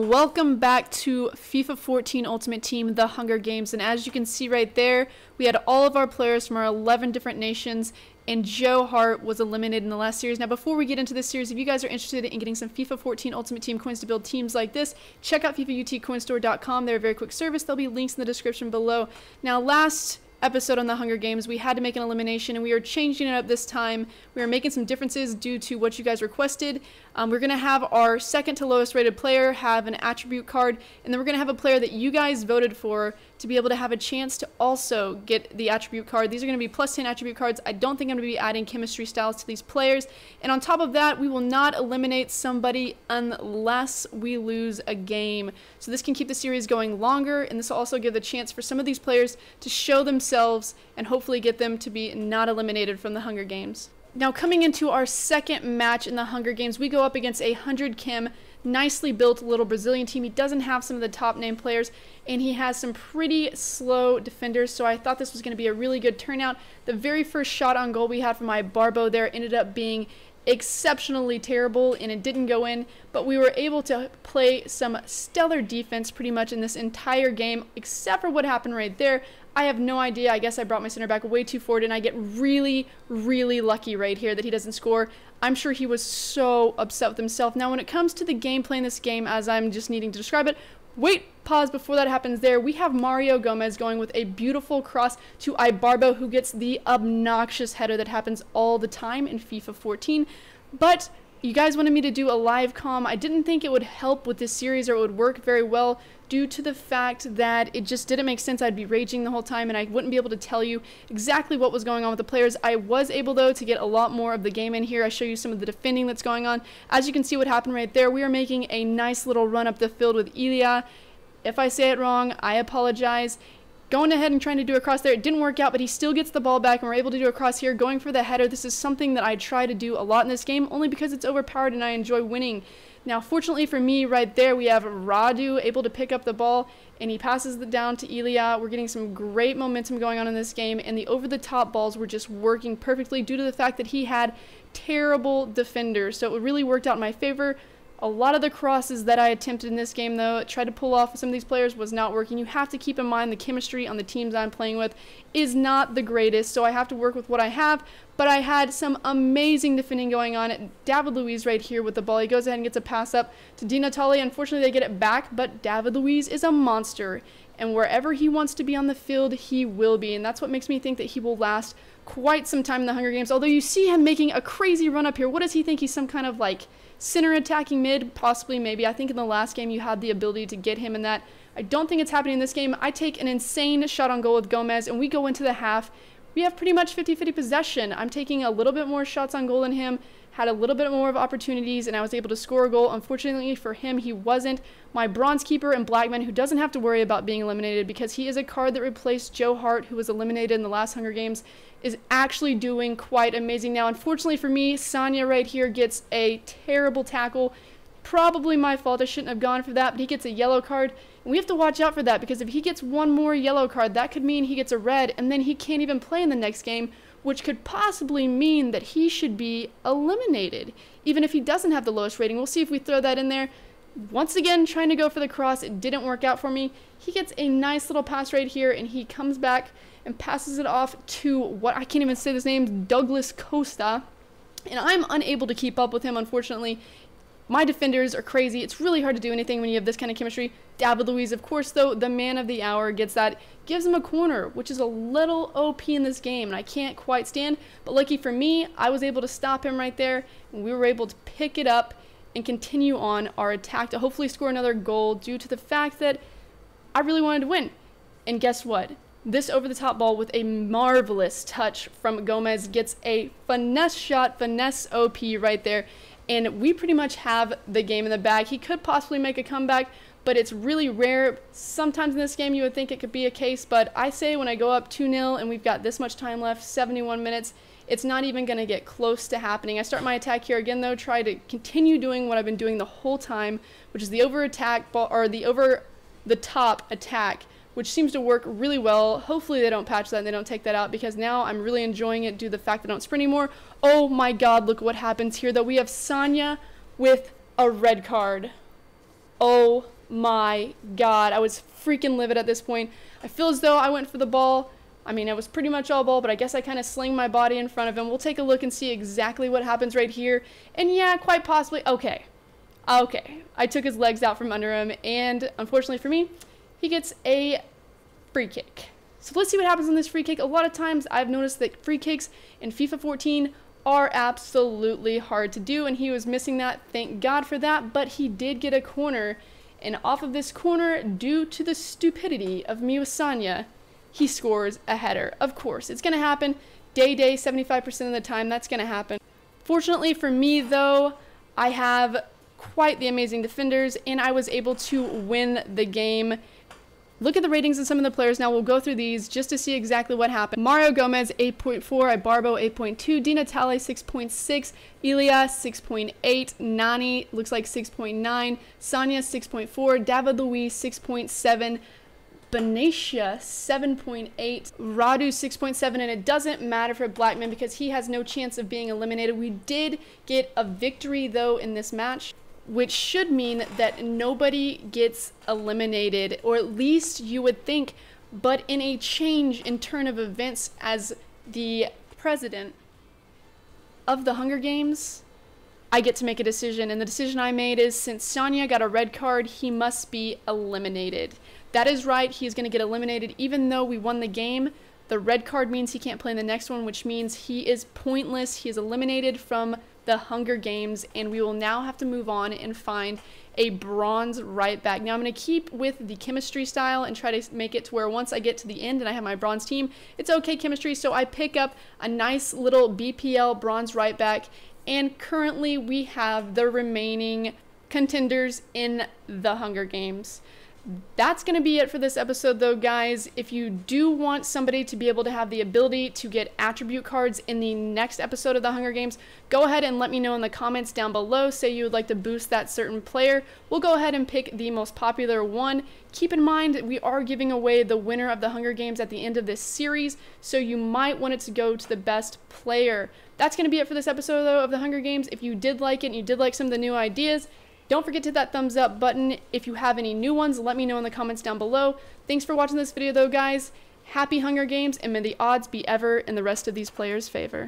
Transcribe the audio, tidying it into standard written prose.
Welcome back to FIFA 14 Ultimate Team, The Hunger Games, and as you can see right there, we had all of our players from our 11 different nations, and Joe Hart was eliminated in the last series. Now, before we get into this series, if you guys are interested in getting some FIFA 14 Ultimate Team coins to build teams like this, check out FIFAUTCoinstore.com. They're a very quick service. There'll be links in the description below. Now, last episode on the Hunger Games, we had to make an elimination, and we are changing it up this time. We are making some differences due to what you guys requested. We're going to have our second to lowest rated player have an attribute card, and then we're going to have a player that you guys voted for to be able to have a chance to also get the attribute card. These are going to be plus 10 attribute cards. I don't think I'm going to be adding chemistry styles to these players. And on top of that, we will not eliminate somebody unless we lose a game. So this can keep the series going longer, and this will also give the chance for some of these players to show themselves and hopefully get them to be not eliminated from the Hunger Games. Now, coming into our second match in the Hunger Games, we go up against a 100 Chem, nicely built little Brazilian team. He doesn't have some of the top name players, and he has some pretty slow defenders, so I thought this was going to be a really good turnout. The very first shot on goal we had from my Barbo there ended up being exceptionally terrible, and it didn't go in, but we were able to play some stellar defense pretty much in this entire game, except for what happened right there. I have no idea. I guess I brought my center back way too forward, and I get really, really lucky right here that he doesn't score. I'm sure he was so upset with himself. Now, when it comes to the gameplay in this game, as I'm just needing to describe it, pause before that happens there. We have Mario Gomez going with a beautiful cross to Ibarbo, who gets the obnoxious header that happens all the time in FIFA 14. But you guys wanted me to do a live comm. I didn't think it would help with this series or it would work very well due to the fact that it just didn't make sense. I'd be raging the whole time and I wouldn't be able to tell you exactly what was going on with the players. I was able, though, to get a lot more of the game in here. I show you some of the defending that's going on. As you can see what happened right there, we are making a nice little run up the field with Ilya. If I say it wrong, I apologize. Going ahead and trying to do a cross there, it didn't work out, but he still gets the ball back and we're able to do a cross here, going for the header. This is something that I try to do a lot in this game, only because it's overpowered and I enjoy winning. Now, fortunately for me, right there, we have Radu able to pick up the ball, and he passes it down to Ilya. We're getting some great momentum going on in this game, and the over-the-top balls were just working perfectly due to the fact that he had terrible defenders, so it really worked out in my favor. A lot of the crosses that I attempted in this game, though, tried to pull off some of these players, was not working. You have to keep in mind the chemistry on the teams I'm playing with is not the greatest, so I have to work with what I have. But I had some amazing defending going on. David Luiz right here with the ball. He goes ahead and gets a pass up to Di Natale. Unfortunately, they get it back, but David Luiz is a monster. And wherever he wants to be on the field, he will be. And that's what makes me think that he will last quite some time in the Hunger Games. Although you see him making a crazy run up here. What does he think? He's some kind of like center attacking mid? Possibly, maybe. I think in the last game you had the ability to get him in that. I don't think it's happening in this game. I take an insane shot on goal with Gomez, and we go into the half. We have pretty much 50-50 possession. I'm taking a little bit more shots on goal than him, had a little bit more of opportunities, and I was able to score a goal. Unfortunately for him, he wasn't. My bronze keeper and Blackman, who doesn't have to worry about being eliminated because he is a card that replaced Joe Hart, who was eliminated in the last Hunger Games, is actually doing quite amazing now. Unfortunately for me, Sanya right here gets a terrible tackle. Probably my fault. I shouldn't have gone for that, but he gets a yellow card. And we have to watch out for that, because if he gets one more yellow card, that could mean he gets a red, and then he can't even play in the next game, which could possibly mean that he should be eliminated, even if he doesn't have the lowest rating. We'll see if we throw that in there. Once again, trying to go for the cross. It didn't work out for me. He gets a nice little pass right here, and he comes back and passes it off to what I can't even say this name, Douglas Costa. And I'm unable to keep up with him, unfortunately. My defenders are crazy. It's really hard to do anything when you have this kind of chemistry. David Luiz, of course, though, the man of the hour, gets that, gives him a corner, which is a little OP in this game, and I can't quite stand. But lucky for me, I was able to stop him right there, and we were able to pick it up and continue on our attack to hopefully score another goal due to the fact that I really wanted to win. And guess what? This over-the-top ball with a marvelous touch from Gomez gets a finesse shot, finesse OP right there. And we pretty much have the game in the bag. He could possibly make a comeback, but it's really rare. Sometimes in this game you would think it could be a case, but I say when I go up 2-0 and we've got this much time left, 71 minutes, it's not even going to get close to happening. I start my attack here again though, try to continue doing what I've been doing the whole time, which is the over attack ball, or the over the top attack, which seems to work really well. Hopefully they don't patch that and they don't take that out, because now I'm really enjoying it due to the fact that I don't sprint anymore. Oh my god, look what happens here though. We have Sonya with a red card. Oh my god, I was freaking livid at this point. I feel as though I went for the ball. I mean, it was pretty much all ball, but I guess I kind of sling my body in front of him. We'll take a look and see exactly what happens right here. And yeah, quite possibly, okay, I took his legs out from under him, and unfortunately for me, he gets a free kick. So let's see what happens on this free kick. A lot of times I've noticed that free kicks in FIFA 14 are absolutely hard to do, and he was missing that. Thank God for that, but he did get a corner, and off of this corner, due to the stupidity of me with Sonya, he scores a header. Of course, it's going to happen. 75% of the time, that's going to happen. Fortunately for me, though, I have quite the amazing defenders, and I was able to win the game. Look at the ratings of some of the players now. We'll go through these just to see exactly what happened. Mario Gomez, 8.4. Ibarbo, 8.2. Di Natale, 6.6. Ilya, 6.8. Nani looks like 6.9. Sonya, 6.4. David Luiz, 6.7. Benatia, 7.8. Radu, 6.7. And it doesn't matter for Blackman because he has no chance of being eliminated. We did get a victory, though, in this match, which should mean that nobody gets eliminated, or at least you would think. But in a change in turn of events, as the president of the Hunger Games, I get to make a decision, and the decision I made is, since Sonya got a red card, he must be eliminated. That is right, he's going to get eliminated even though we won the game. The red card means he can't play in the next one, which means he is pointless. He is eliminated from the Hunger Games, and we will now have to move on and find a bronze right back. Now I'm going to keep with the chemistry style and try to make it to where once I get to the end and I have my bronze team, it's okay chemistry, so I pick up a nice little BPL bronze right back, and currently we have the remaining contenders in the Hunger Games. That's going to be it for this episode though, guys. If you do want somebody to be able to have the ability to get attribute cards in the next episode of the Hunger Games, go ahead and let me know in the comments down below. Say you would like to boost that certain player. We'll go ahead and pick the most popular one. Keep in mind, we are giving away the winner of the Hunger Games at the end of this series, so you might want it to go to the best player. That's going to be it for this episode though of the Hunger Games. If you did like it and you did like some of the new ideas, don't forget to hit that thumbs up button. If you have any new ones, let me know in the comments down below. Thanks for watching this video though, guys. Happy Hunger Games, and may the odds be ever in the rest of these players' favor.